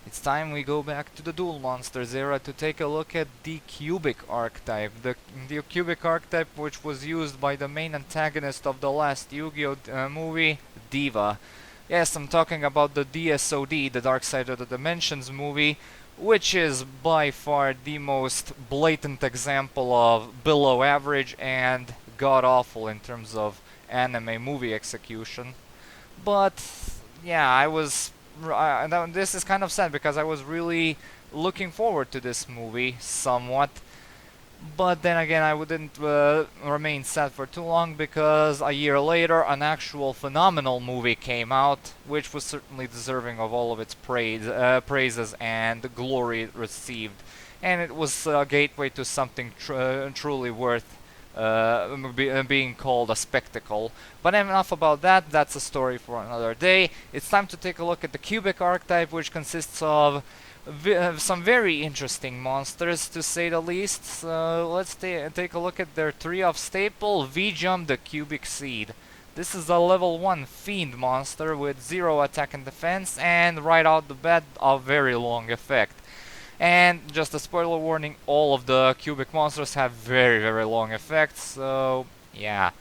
It's time we go back to the Duel Monsters era to take a look at the Cubic Archetype. The Cubic Archetype, which was used by the main antagonist of the last Yu-Gi-Oh! Movie, Diva. Yes, I'm talking about the DSOD, the Dark Side of the Dimensions movie, which is by far the most blatant example of below average and god-awful in terms of anime movie execution. But yeah, this is kind of sad because I was really looking forward to this movie somewhat. But then again, I wouldn't remain sad for too long because a year later, an actual phenomenal movie came out, which was certainly deserving of all of its praises and glory it received. And it was a gateway to something truly worth being called a spectacle. But enough about that, that's a story for another day. It's time to take a look at the Cubic Archetype, which consists of some very interesting monsters, to say the least. So let's take a look at their three of staple. V-Jump, the Cubic Seed. This is a level 1 Fiend monster with 0 attack and defense, and right out the bat, a very long effect. And just a spoiler warning, all of the cubic monsters have very, very long effects, so yeah.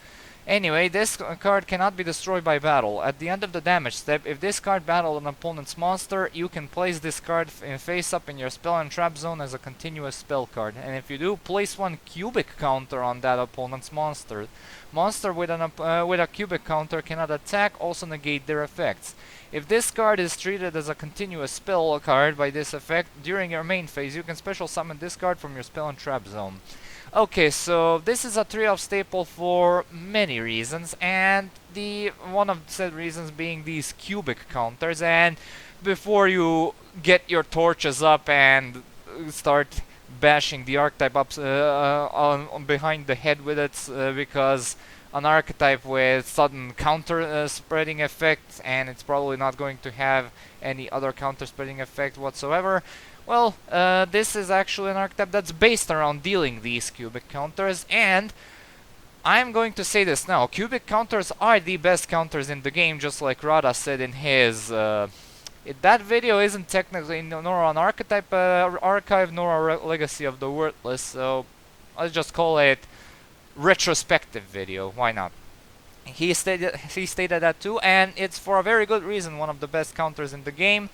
Anyway, this card cannot be destroyed by battle. At the end of the damage step, if this card battled an opponent's monster, you can place this card face up in your spell and trap zone as a continuous spell card. And if you do, place one cubic counter on that opponent's monster. Monster with a cubic counter cannot attack, also negate their effects. If this card is treated as a continuous spell card by this effect, during your main phase, you can special summon this card from your spell and trap zone. Okay, so this is a trio staple for many reasons, and one of said reasons being these cubic counters. And before you get your torches up and start bashing the archetype up on behind the head with it, because an archetype with sudden counter spreading effect, and it's probably not going to have any other counter spreading effect whatsoever. Well, this is actually an archetype that's based around dealing these cubic counters, and I'm going to say this now. Cubic counters are the best counters in the game, just like Rada said in his... that video isn't technically nor an archetype archive nor a legacy of the Worthless, so let's just call it retrospective video. Why not? He stated that too, and it's for a very good reason one of the best counters in the game,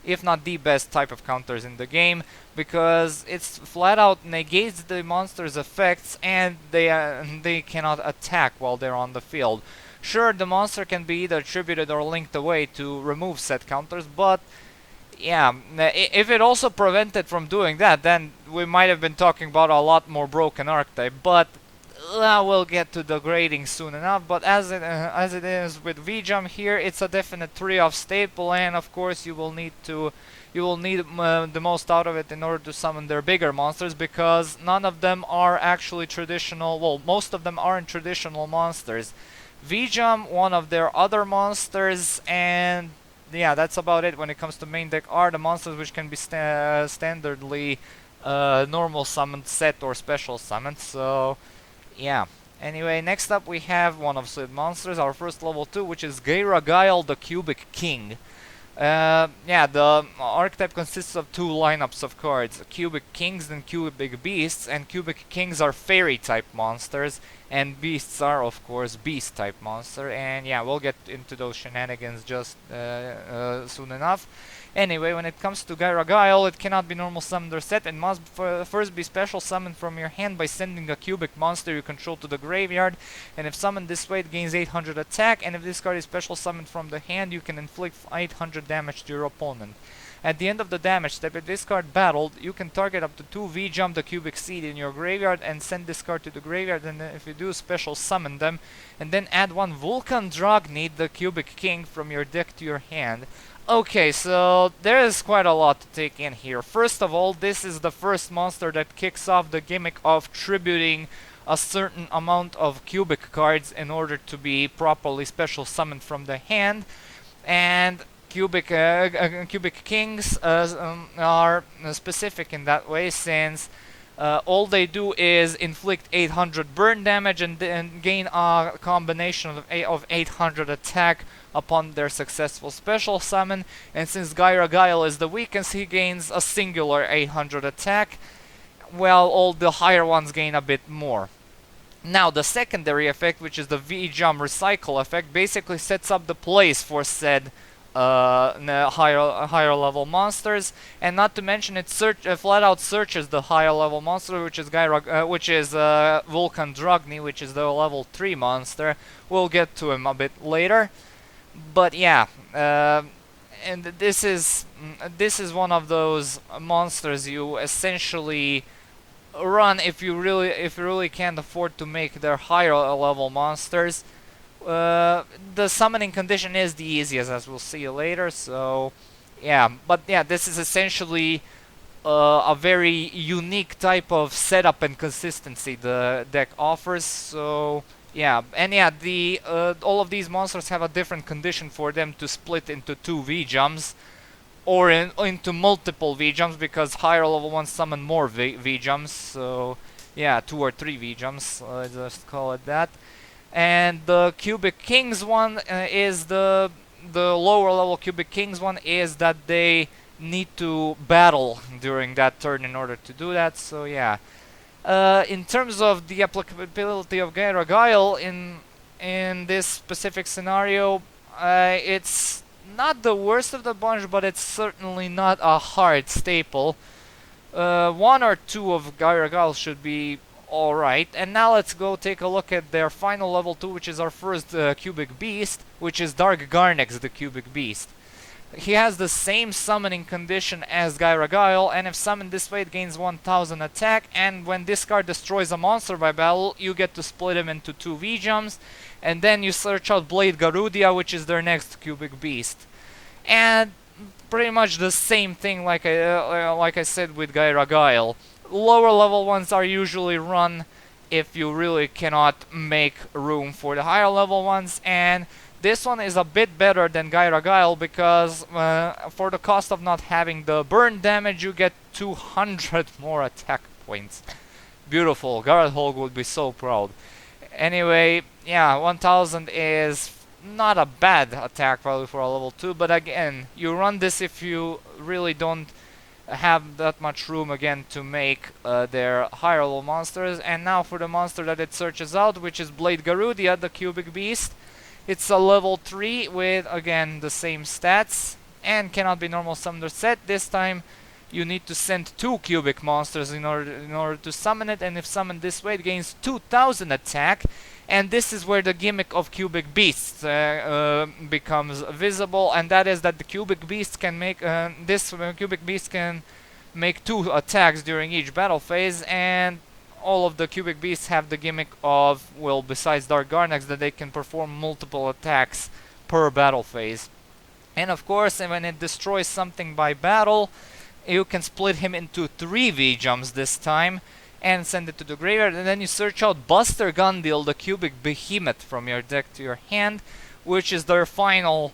if not the best type of counters in the game, because it's flat out negates the monster's effects, and they cannot attack while they're on the field. Sure, the monster can be either attributed or linked away to remove set counters, but yeah, if it also prevented from doing that, then we might have been talking about a lot more broken archetype. But we'll get to the grading soon enough. But as it is with V-Jump here, it's a definite 3 of staple, and of course you will need the most out of it in order to summon their bigger monsters, because none of them are actually traditional. Well, most of them aren't traditional monsters. V-Jump, one of their other monsters, and yeah, that's about it when it comes to main deck, are the monsters which can be standardly normal summoned, set, or special summoned. So yeah. Anyway, next up we have one of said monsters, our first level 2, which is Guyra Gleam, the Cubic King. Yeah, the archetype consists of 2 lineups of cards, Cubic Kings and Cubic Beasts, and Cubic Kings are fairy type monsters, and Beasts are of course beast type monster, and yeah, we'll get into those shenanigans just soon enough. Anyway, when it comes to Guyra Gleam, it cannot be normal summoned or set, and must first be special summoned from your hand by sending a cubic monster you control to the graveyard, and if summoned this way it gains 800 attack, and if this card is special summoned from the hand you can inflict 800 damage to your opponent. At the end of the damage step, if this card battled, you can target up to 2 V-Jump the Cubic Seed in your graveyard and send this card to the graveyard, and if you do, special summon them, and then add 1 Vulcan Dragon, the Cubic King, from your deck to your hand. Okay, so there is quite a lot to take in here. First of all, this is the first monster that kicks off the gimmick of tributing a certain amount of cubic cards in order to be properly special summoned from the hand, and Cubic Kings are specific in that way, since all they do is inflict 800 burn damage and gain a combination of 800 attack upon their successful special summon, and since Guyra Gleam is the weakest, he gains a singular 800 attack, while all the higher ones gain a bit more. Now, the secondary effect, which is the V-Jump Recycle effect, basically sets up the place for said higher level monsters, and not to mention it flat out searches the higher level monster, which is Vulcan Dragon, which is the level 3 monster. We'll get to him a bit later, but yeah, and this is one of those monsters you essentially run if you really can't afford to make their higher level monsters. The summoning condition is the easiest, as we'll see later, so yeah, but yeah, this is essentially a very unique type of setup and consistency the deck offers, so yeah, and yeah, all of these monsters have a different condition for them to split into 2 V-Jumps, or into multiple V-Jumps, because higher level ones summon more V-Jumps, so yeah, 2 or 3 V-Jumps, let's just call it that. And the Cubic Kings one is the lower level Cubic Kings one is that they need to battle during that turn in order to do that, so yeah. In terms of the applicability of Guyra Gleam in this specific scenario, it's not the worst of the bunch, but it's certainly not a hard staple. 1 or 2 of Guyra Gleam should be alright. And now let's go take a look at their final level 2, which is our first Cubic Beast, which is Dark Garnix, the Cubic Beast. He has the same summoning condition as Guyra Gleam, and if summoned this way it gains 1000 attack, and when this card destroys a monster by battle, you get to split him into 2 V-Jumps, and then you search out Blade Garudia, which is their next Cubic Beast. And pretty much the same thing like I said with Guyra Gleam. Lower level ones are usually run if you really cannot make room for the higher level ones, and this one is a bit better than Guyra Gleam because for the cost of not having the burn damage, you get 200 more attack points. Beautiful. Garrett Hulk would be so proud. Anyway, yeah, 1000 is not a bad attack value for a level 2, but again, you run this if you really don't have that much room again to make their higher level monsters. And now for the monster that it searches out, which is Blade Garudia, the Cubic Beast. It's a level 3 with, again, the same stats, and cannot be normal summoned or set. This time you need to send 2 cubic monsters in order to summon it, and if summoned this way it gains 2000 attack, and this is where the gimmick of Cubic Beasts becomes visible, and that is that the Cubic Beast can make Cubic Beast can make 2 attacks during each battle phase, and all of the Cubic Beasts have the gimmick of, well, besides Dark Garnix, that they can perform multiple attacks per battle phase. And of course, when it destroys something by battle, you can split him into 3 V-Jumps this time and send it to the graveyard, and then you search out Buster Gundil, the Cubic Behemoth, from your deck to your hand, which is their final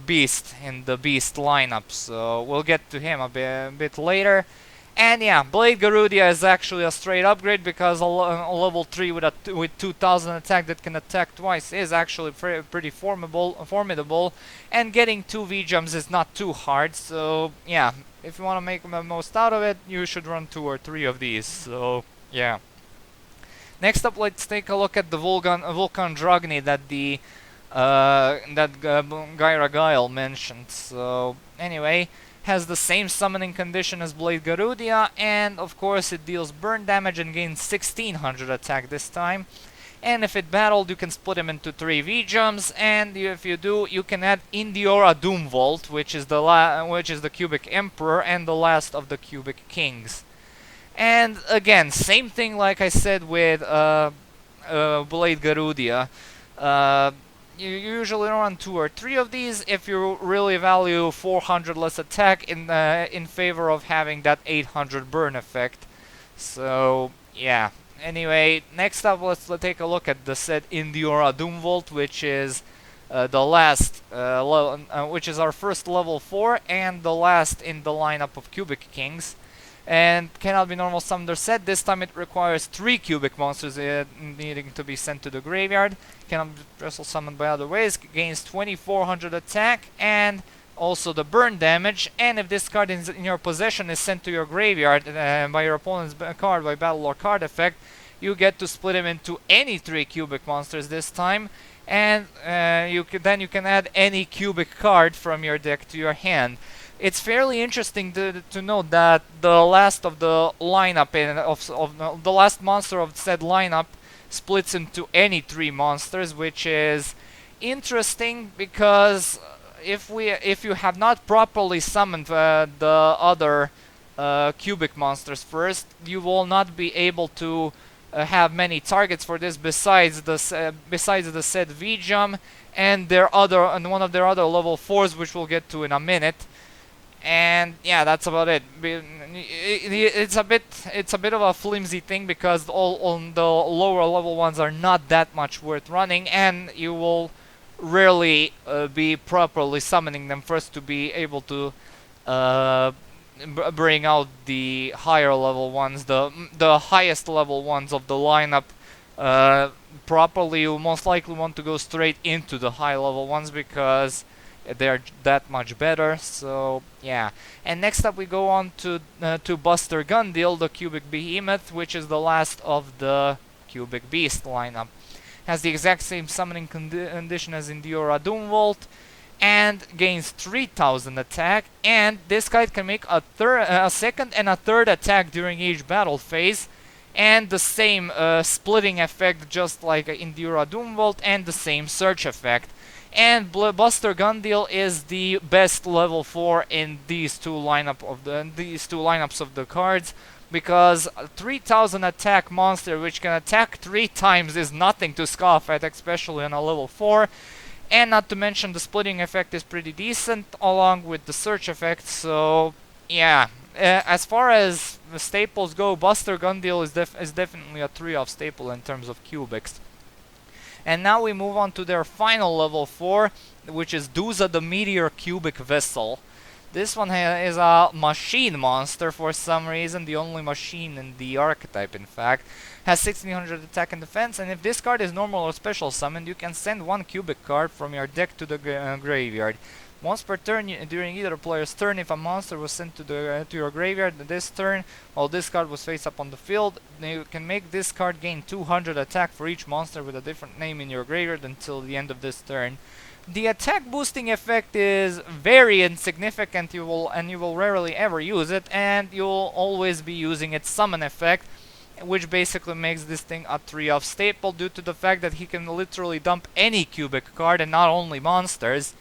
beast in the beast lineup, so we'll get to him a bit later. And yeah, Blade Garudia is actually a straight upgrade, because a level 3 with 2000 attack that can attack twice is actually pretty formidable, and getting 2 V-Jumps is not too hard, so yeah, if you want to make the most out of it, you should run 2 or 3 of these, so yeah. Next up, let's take a look at the Vulcan Dragon that Guyra Gleam mentioned. So anyway, has the same summoning condition as Blade Garudia, and of course it deals burn damage and gains 1600 attack this time. And if it battled, you can split him into 3 V-Jumps, and if you do, you can add Indiora Doomvault, which is the Cubic Emperor and the last of the Cubic Kings. And again, same thing like I said with Blade Garudia. You usually run 2 or 3 of these if you really value 400 less attack in favor of having that 800 burn effect. So yeah. Anyway, next up, let's take a look at the set Indiora Doomvault, which is which is our first level 4 and the last in the lineup of Cubic Kings. and cannot be normal summoned or set. This time it requires 3 cubic monsters needing to be sent to the graveyard. Cannot be special summoned by other ways. Gains 2400 attack and also the burn damage. And if this card in your possession is sent to your graveyard by your opponent's card by battle or card effect, you get to split him into any 3 cubic monsters this time. And then you can add any cubic card from your deck to your hand. It's fairly interesting to note that the last of the lineup of the last monster of said lineup splits into any 3 monsters, which is interesting because if you have not properly summoned the other cubic monsters first, you will not be able to have many targets for this besides the said V-Jump and one of their other level 4s, which we'll get to in a minute. And yeah, that's about it. It's a bit of a flimsy thing because all the lower level ones are not that much worth running, and you will rarely be properly summoning them first to be able to bring out the higher level ones, the highest level ones of the lineup. Properly, you most likely want to go straight into the high level ones because they're that much better. So yeah, and next up we go on to Buster Gundil, the Cubic Behemoth, which is the last of the Cubic Beast lineup. Has the exact same summoning condition as in Diora Doomvault, and gains 3000 attack. And this card can make a second and a third attack during each battle phase, and the same splitting effect just like in Diora Doomvault, and the same search effect. And Buster Gundil is the best level 4 in these two lineups of the cards, because 3000 attack monster which can attack 3 times is nothing to scoff at, especially on a level 4. And not to mention the splitting effect is pretty decent along with the search effect. So yeah, as far as the staples go, Buster Gundil is definitely a 3-off staple in terms of cubics. And now we move on to their final level 4, which is Duza the Meteor Cubic Vessel. This one is a machine monster for some reason, the only machine in the archetype in fact. Has 1600 attack and defense, and if this card is normal or special summoned, you can send 1 cubic card from your deck to the graveyard. Once per turn during either player's turn, if a monster was sent to your graveyard this turn while this card was face up on the field, you can make this card gain 200 attack for each monster with a different name in your graveyard until the end of this turn. The attack boosting effect is very insignificant. You will rarely ever use it, and you'll always be using its summon effect, which basically makes this thing a 3-off staple due to the fact that he can literally dump any cubic card and not only monsters.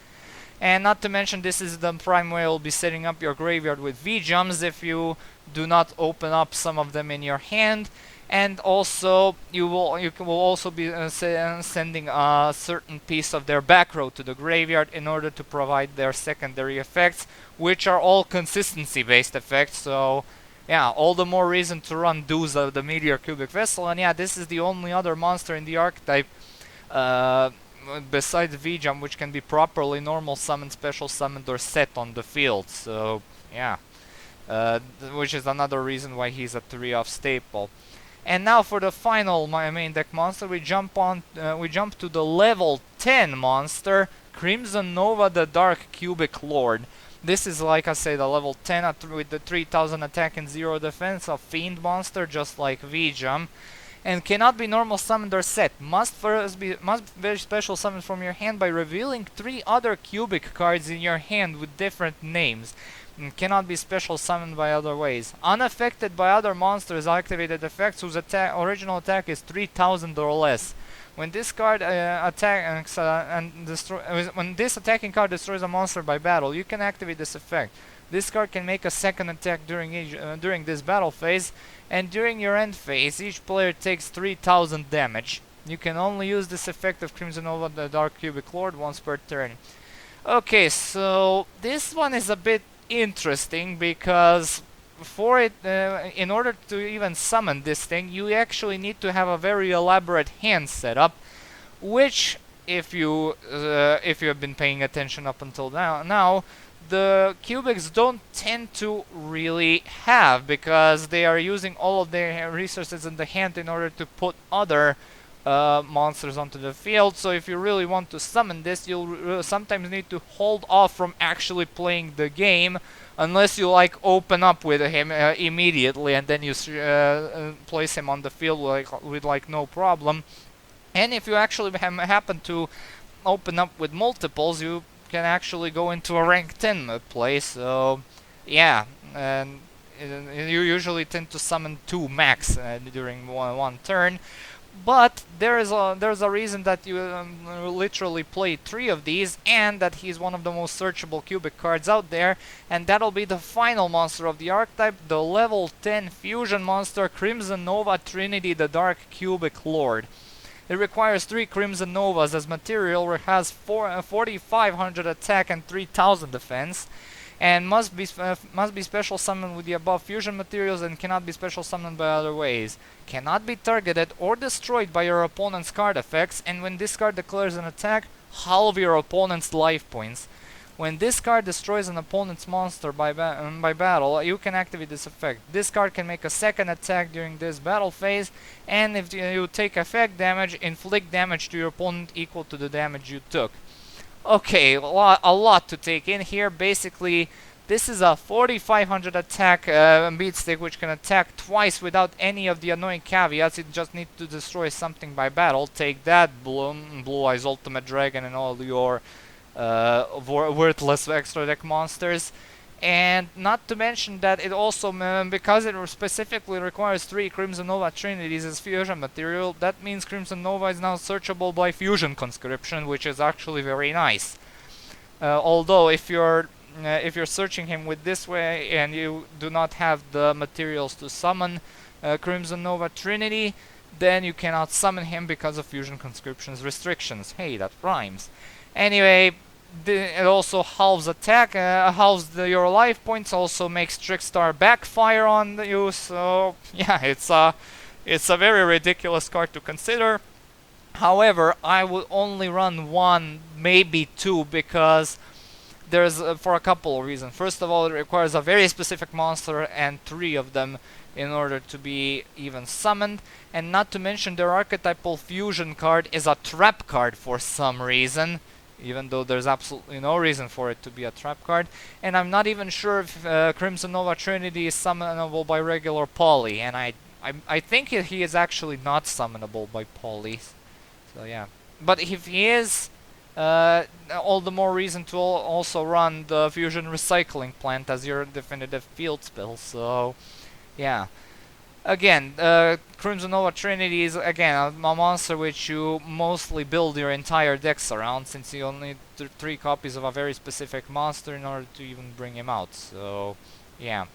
And not to mention, this is the prime way you'll be setting up your graveyard with V-Jumps if you do not open up some of them in your hand. And also, you will also be sending a certain piece of their back row to the graveyard in order to provide their secondary effects, which are all consistency-based effects. So yeah, all the more reason to run Duza, the Meteor Cubic Vessel. And yeah, this is the only other monster in the archetype besides V-Jump which can be properly normal summoned, special summoned, or set on the field. So yeah, which is another reason why he's a 3-off staple. And now for the final main deck monster, we jump to the level 10 monster, Crimson Nova, the Dark Cubic Lord. This is, like I say, the level 10 with the 3000 attack and 0 defense, a fiend monster just like V-Jump, and cannot be normal summoned or set. Must be special summoned from your hand by revealing 3 other cubic cards in your hand with different names. And cannot be special summoned by other ways. Unaffected by other monsters' activated effects whose original attack is 3000 or less. When this card when this attacking card destroys a monster by battle, you can activate this effect. This card can make a second attack during this battle phase, and during your end phase, each player takes 3000 damage. You can only use this effect of Crimson Nova, the Dark Cubic Lord, once per turn. Okay, so this one is a bit interesting because in order to even summon this thing, you actually need to have a very elaborate hand setup, which if you have been paying attention up until now, the cubics don't tend to really have, because they are using all of their resources in the hand in order to put other monsters onto the field. So if you really want to summon this, you'll sometimes need to hold off from actually playing the game, unless you like open up with him immediately, and then you place him on the field with like no problem. And if you actually happen to open up with multiples, you can actually go into a rank 10 play. So yeah, and you usually tend to summon 2 max during one turn. But there's a reason that you literally play 3 of these, and that he's one of the most searchable cubic cards out there, and that'll be the final monster of the archetype, the level 10 fusion monster, Crimson Nova Trinity, the Dark Cubic Lord. It requires 3 Crimson Novas as material, it has 4,500 attack and 3,000 defense, and must be special summoned with the above fusion materials, and cannot be special summoned by other ways. Cannot be targeted or destroyed by your opponent's card effects, and when this card declares an attack, halve your opponent's life points. When this card destroys an opponent's monster by battle, you can activate this effect. This card can make a second attack during this battle phase, and if you take effect damage, inflict damage to your opponent equal to the damage you took. Okay, a lot to take in here. Basically, this is a 4,500 attack beat stick, which can attack twice without any of the annoying caveats. It just needs to destroy something by battle. Take that, Blue Eyes Ultimate Dragon, and all your worthless extra deck monsters. And not to mention that it also, because it specifically requires 3 Crimson Nova Trinities as fusion material, that means Crimson Nova is now searchable by fusion conscription, which is actually very nice. Although if you're searching him with this way and you do not have the materials to summon Crimson Nova Trinity, then you cannot summon him because of fusion conscription's restrictions. Hey, that rhymes. Anyway, it also halves attack, halves your life points, also makes Trickstar backfire on you, so yeah, it's a very ridiculous card to consider. However, I would only run 1, maybe 2, because there's for a couple of reasons. First of all, it requires a very specific monster and 3 of them in order to be even summoned, and not to mention their archetypal fusion card is a trap card for some reason, even though there's absolutely no reason for it to be a trap card. And I'm not even sure if Crimson Nova Trinity is summonable by regular poly, and I think he is actually not summonable by poly. So yeah, but if he is, all the more reason to also run the Fusion Recycling Plant as your definitive field spell. So yeah. Again, Crimson Nova Trinity is again a monster which you mostly build your entire decks around, since you only need 3 copies of a very specific monster in order to even bring him out. So yeah.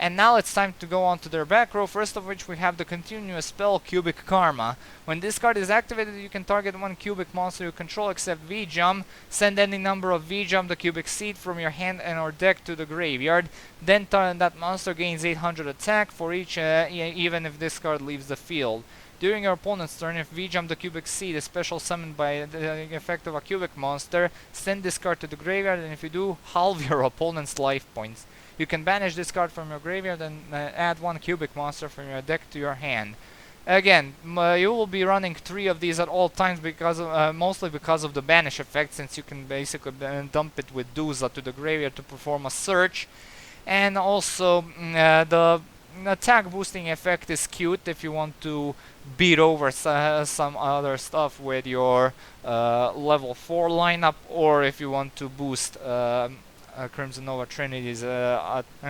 And now it's time to go on to their back row, first of which we have the continuous spell Cubic Karma. When this card is activated, you can target 1 cubic monster you control except V-Jump, send any number of V-Jump, the cubic seed, from your hand and or deck to the graveyard, then that monster gains 800 attack for each, even if this card leaves the field. During your opponent's turn, if V-Jump the cubic seed is special summoned by the effect of a cubic monster, send this card to the graveyard, and if you do, halve your opponent's life points. You can banish this card from your graveyard and add 1 cubic monster from your deck to your hand. Again, you will be running 3 of these at all times, because mostly because of the banish effect, since you can basically dump it with Duza to the graveyard to perform a search. And also, the attack boosting effect is cute if you want to beat over some other stuff with your level 4 lineup, or if you want to boost Crimson Nova Trinities,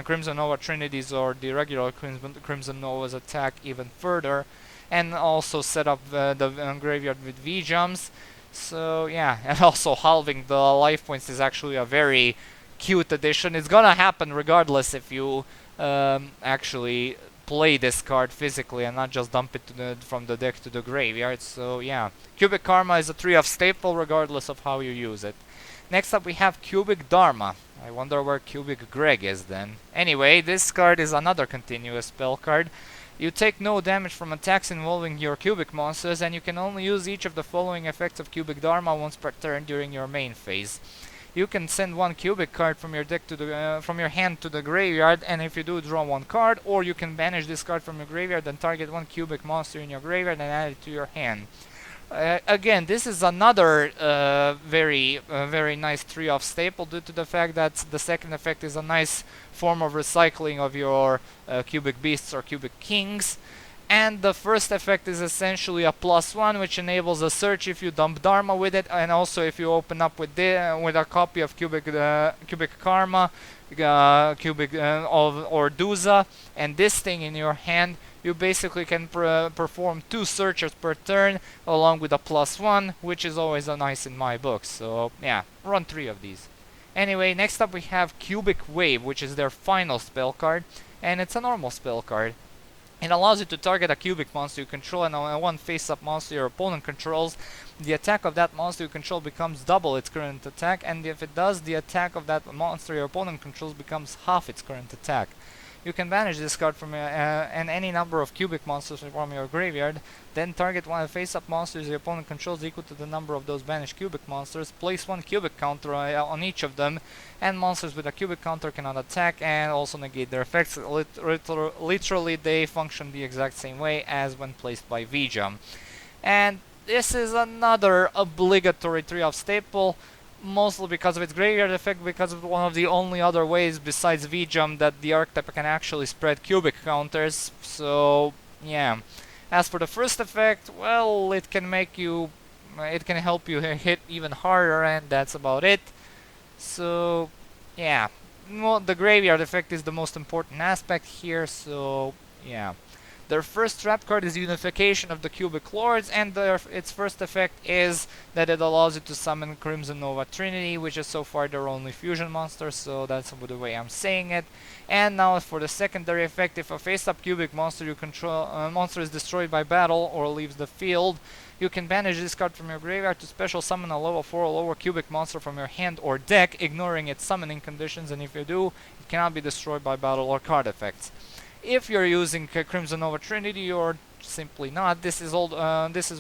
Crimson Nova Trinities or the regular Crimson Nova's attack even further, and also set up the graveyard with V-Jumps. So yeah, and also halving the life points is actually a very cute addition. It's gonna happen regardless if you actually play this card physically and not just dump it from the deck to the graveyard. So yeah, Cubic Karma is a 3-of staple regardless of how you use it. Next up we have Cubic Dharma. I wonder where Cubic Greg is then. Anyway, this card is another continuous spell card. You take no damage from attacks involving your cubic monsters, and you can only use each of the following effects of Cubic Dharma once per turn during your main phase. you can send one cubic card from your deck to the from your hand to the graveyard, and if you do, draw one card, or you can banish this card from your graveyard and target one cubic monster in your graveyard and add it to your hand. Again, this is another very nice 3-off staple due to the fact that the second effect is a nice form of recycling of your cubic beasts or cubic kings. And the first effect is essentially a +1, which enables a search if you dump Dharma with it, and also if you open up with a copy of cubic Karma, cubic or Duza, and this thing in your hand, you basically can perform 2 searches per turn, along with a +1, which is always a nice in my book. So yeah, run 3 of these. Anyway, next up we have Cubic Wave, which is their final spell card, and it's a normal spell card. It allows you to target a cubic monster you control and one face-up monster your opponent controls. The attack of that monster you control becomes double its current attack, and if it does, the attack of that monster your opponent controls becomes half its current attack. You can banish this card from and any number of cubic monsters from your graveyard, then target one face-up monsters your opponent controls equal to the number of those banished cubic monsters, place 1 cubic counter on each of them, and monsters with a cubic counter cannot attack and also negate their effects. Literally, they function the exact same way as when placed by VJam. And this is another obligatory 3-off staple, mostly because of its graveyard effect, because of one of the only other ways besides VJam that the archetype can actually spread cubic counters. So yeah. As for the first effect, well, it can help you hit even harder, and that's about it. So yeah, well, the graveyard effect is the most important aspect here, so yeah. Their first trap card is Unification of the Cubic Lords, and its first effect is that it allows you to summon Crimson Nova Trinity, which is so far their only fusion monster, so that's the way I'm saying it. And now for the secondary effect, if a face-up cubic monster you control monster is destroyed by battle or leaves the field, you can banish this card from your graveyard to special summon a level 4 or lower cubic monster from your hand or deck, ignoring its summoning conditions, and if you do, it cannot be destroyed by battle or card effects. If you're using Crimson Nova Trinity or simply not, this is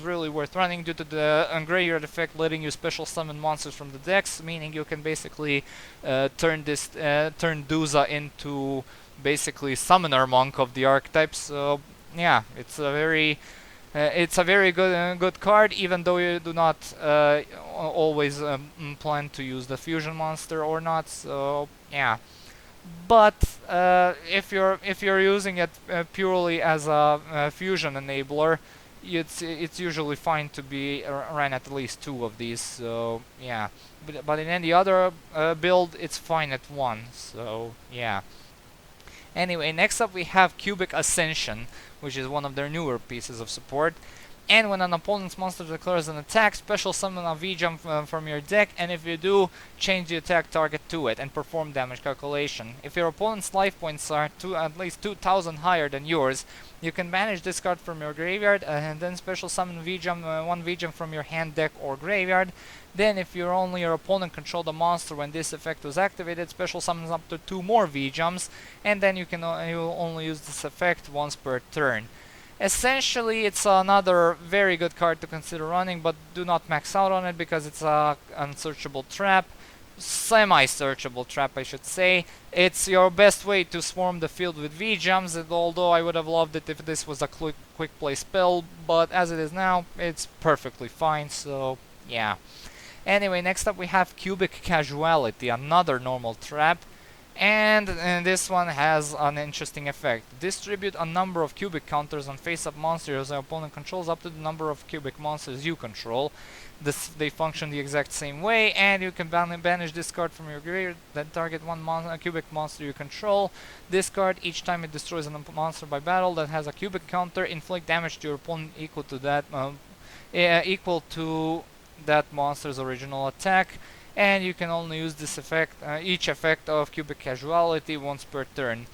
really worth running due to the graveyard effect letting you special summon monsters from the decks, meaning you can basically turn Duza into basically Summoner Monk of the archetype. So yeah, it's a very good card, even though you do not always plan to use the fusion monster or not. So yeah. But if you're using it purely as a fusion enabler, it's usually fine to be run at least 2 of these. So yeah, but in any other build, it's fine at 1. So yeah. Anyway, next up we have Cubic Ascension, which is one of their newer pieces of support. And when an opponent's monster declares an attack, special summon a VJam from your deck, and if you do, change the attack target to it and perform damage calculation. If your opponent's life points are at least 2,000 higher than yours, you can banish this card from your graveyard and then special summon one VJam from your hand, deck, or graveyard. Then, if your opponent controlled a monster when this effect was activated, special summons up to 2 more VJams, and then you'll only use this effect once per turn. Essentially, it's another very good card to consider running, but do not max out on it because it's a unsearchable trap. Semi-searchable trap, I should say. It's your best way to swarm the field with VJams, although I would have loved it if this was a quick play spell, but as it is now, it's perfectly fine, so yeah. Anyway, next up we have Cubic Casuality, another normal trap. And this one has an interesting effect. Distribute a number of cubic counters on face-up monsters your opponent controls up to the number of cubic monsters you control. They function the exact same way, and you can banish this card from your graveyard, then target one cubic monster you control. This card, each time it destroys a monster by battle that has a cubic counter, inflict damage to your opponent equal to that monster's original attack. And you can only use this effect, each effect of Cubic Casuality once per turn.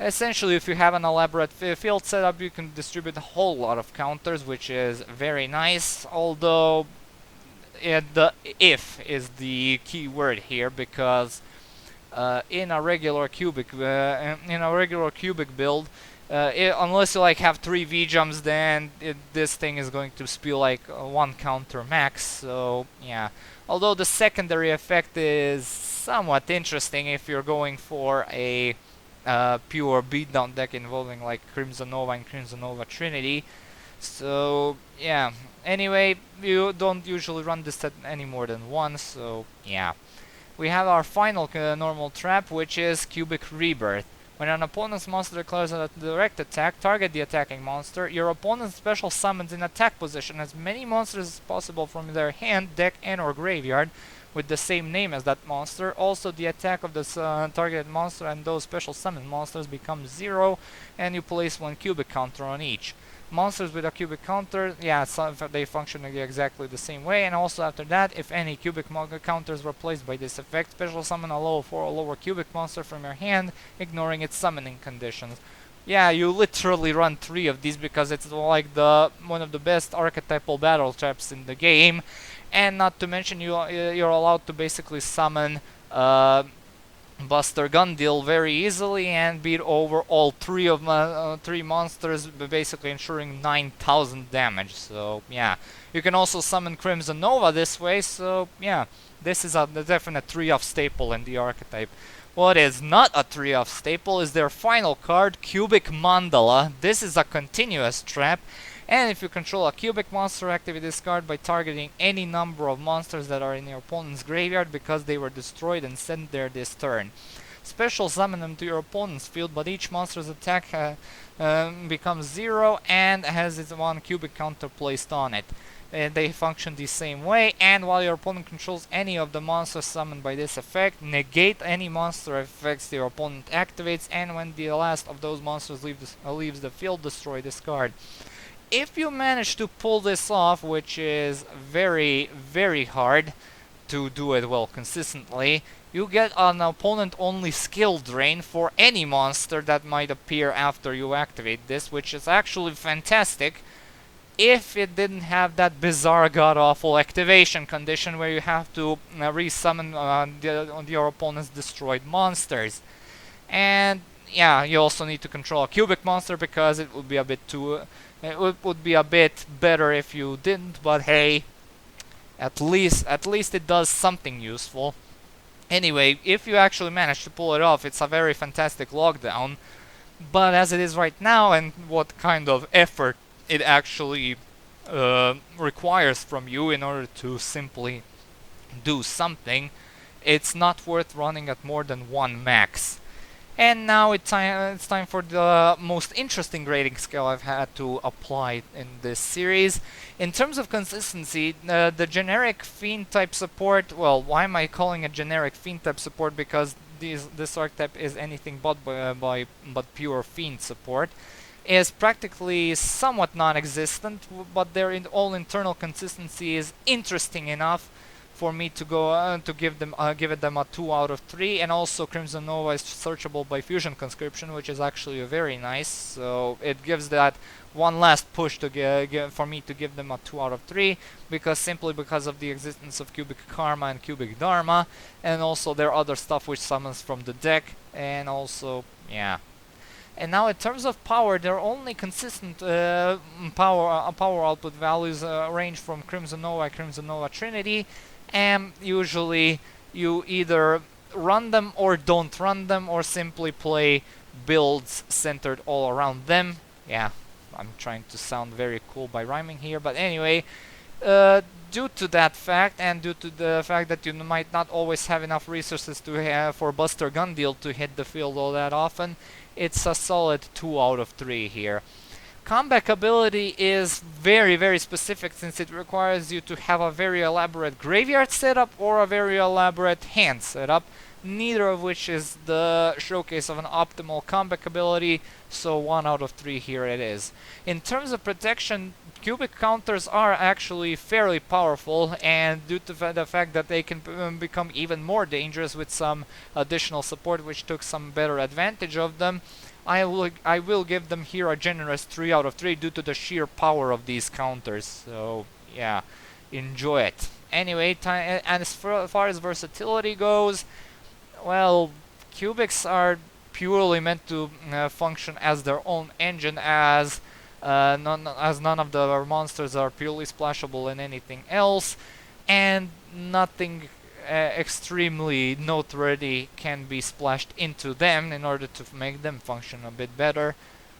Essentially, if you have an elaborate field setup, you can distribute a whole lot of counters, which is very nice, although the if is the key word here, because in a regular cubic build. Unless you like have 3 V-jumps, then this thing is going to spew like 1 counter max. So yeah, although the secondary effect is somewhat interesting if you're going for a pure beatdown deck involving like Crimson Nova and Crimson Nova Trinity. So yeah, anyway, you don't usually run this set any more than once, so yeah. We have our final normal trap, which is Cubic Rebirth. When an opponent's monster declares a direct attack, target the attacking monster. Your opponent's special summons in attack position as many monsters as possible from their hand, deck, and or graveyard with the same name as that monster. Also, the attack of the targeted monster and those special summon monsters becomes 0, and you place 1 cubic counter on each. Monsters with a cubic counter, yeah, they function exactly the same way, and also after that, if any cubic counters were placed by this effect, special summon a low 4 or lower cubic monster from your hand, ignoring its summoning conditions. Yeah, you literally run 3 of these because it's like one of the best archetypal battle traps in the game, and not to mention you're allowed to basically summon Buster Gun Deal very easily and beat over all 3 of 3 monsters, basically ensuring 9,000 damage. So yeah, you can also summon Crimson Nova this way. So yeah, this is a definite 3-off staple in the archetype. What is not a 3-off staple is their final card, Cubic Mandala. This is a continuous trap. And if you control a cubic monster, activate this card by targeting any number of monsters that are in your opponent's graveyard because they were destroyed and sent there this turn. Special summon them to your opponent's field, but each monster's attack becomes 0 and has its 1 cubic counter placed on it. They function the same way, and while your opponent controls any of the monsters summoned by this effect, negate any monster effects your opponent activates, and when the last of those monsters leaves the field, destroy this card. If you manage to pull this off, which is very, very hard to do it well consistently, you get an opponent-only skill drain for any monster that might appear after you activate this, which is actually fantastic if it didn't have that bizarre god-awful activation condition where you have to resummon your opponent's destroyed monsters. And yeah, you also need to control a cubic monster because it would be a bit would be a bit better if you didn't, but hey, at least it does something useful. Anyway, if you actually manage to pull it off, it's a very fantastic lockdown. But as it is right now, and what kind of effort it actually requires from you in order to simply do something, it's not worth running at more than 1 max. And now it's time for the most interesting grading scale I've had to apply in this series. In terms of consistency, the generic Fiend type support, well, why am I calling it generic Fiend type support? Because this archetype is anything but pure Fiend support, is practically somewhat non-existent, but their all internal consistency is interesting enough for me to go to give it them a 2 out of 3, and also Crimson Nova is searchable by Fusion Conscription, which is actually very nice. So it gives that one last push to for me to give them a 2 out of 3, simply because of the existence of Cubic Karma and Cubic Dharma, and also their other stuff which summons from the deck, and also yeah. And now in terms of power, their only consistent power output values range from Crimson Nova Trinity, and usually you either run them or don't run them, or simply play builds centered all around them. Yeah, I'm trying to sound very cool by rhyming here, but anyway, due to that fact, and due to the fact that you might not always have enough resources for Buster Gun Deal to hit the field all that often, it's a solid 2 out of 3 here. Comeback ability is very, very specific, since it requires you to have a very elaborate graveyard setup or a very elaborate hand setup, neither of which is the showcase of an optimal comeback ability, so 1 out of 3 here it is. In terms of protection, cubic counters are actually fairly powerful, and due to the fact that they can become even more dangerous with some additional support which took some better advantage of them, I will give them here a generous 3 out of 3 due to the sheer power of these counters. So yeah, enjoy it. Anyway, and as far as versatility goes, well, cubics are purely meant to function as their own engine, as none of the monsters are purely splashable in anything else, and nothing extremely noteworthy can be splashed into them in order to make them function a bit better.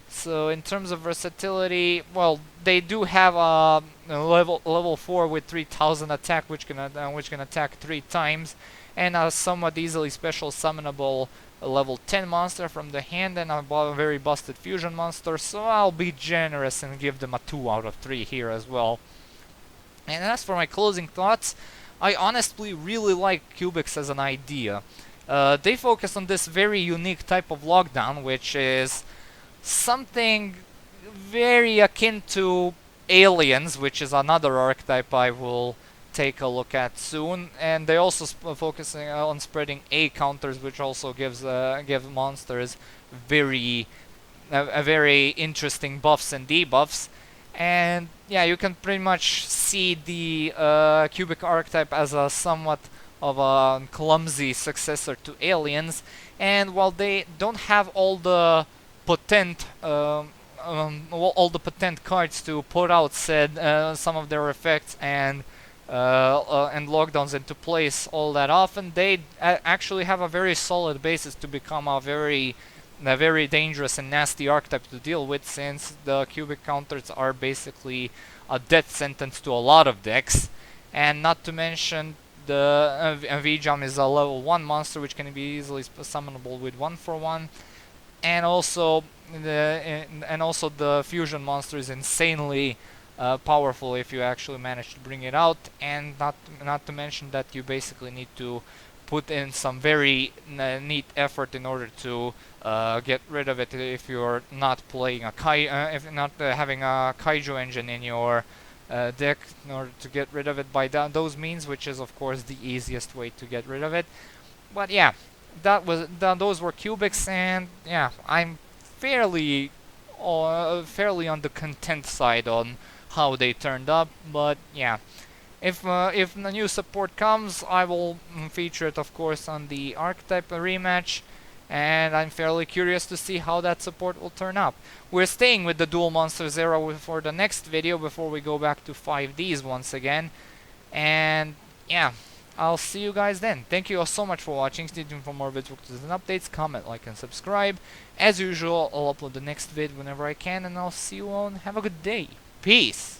So in terms of versatility, well, they do have a level 4 with 3000 attack, which can attack 3 times, and a somewhat easily special summonable level 10 monster from the hand, and a very busted fusion monster. So I'll be generous and give them a 2 out of 3 here as well. And as for my closing thoughts, I honestly really like cubics as an idea. They focus on this very unique type of lockdown, which is something very akin to aliens, which is another archetype I will take a look at soon. And they also focusing on spreading A counters, which also gives monsters very very interesting buffs and debuffs. And yeah, you can pretty much see the cubic archetype as a somewhat of a clumsy successor to aliens. And while they don't have all the potent cards to put out said some of their effects and lockdowns into place all that often, they actually have a very solid basis to become a very dangerous and nasty archetype to deal with, since the cubic counters are basically a death sentence to a lot of decks. And not to mention the V-Jam is a level 1 monster which can be easily summonable with 1-for-1, and also the fusion monster is insanely powerful if you actually manage to bring it out. And not to mention that you basically need to put in some very neat effort in order to get rid of it if you're not playing if you're not having a kaiju engine in your deck, in order to get rid of it by those means, which is of course the easiest way to get rid of it. But yeah, those were cubics, and yeah, I'm fairly on the content side on how they turned up. But yeah, if the new support comes, I will feature it of course on the Archetype rematch, and I'm fairly curious to see how that support will turn up. We're staying with the Dual Monsters era for the next video before we go back to 5Ds once again. And yeah, I'll see you guys then. Thank you all so much for watching. Stay tuned for more vids and updates. Comment, like, and subscribe. As usual, I'll upload the next vid whenever I can, and I'll see you all and have a good day. Peace!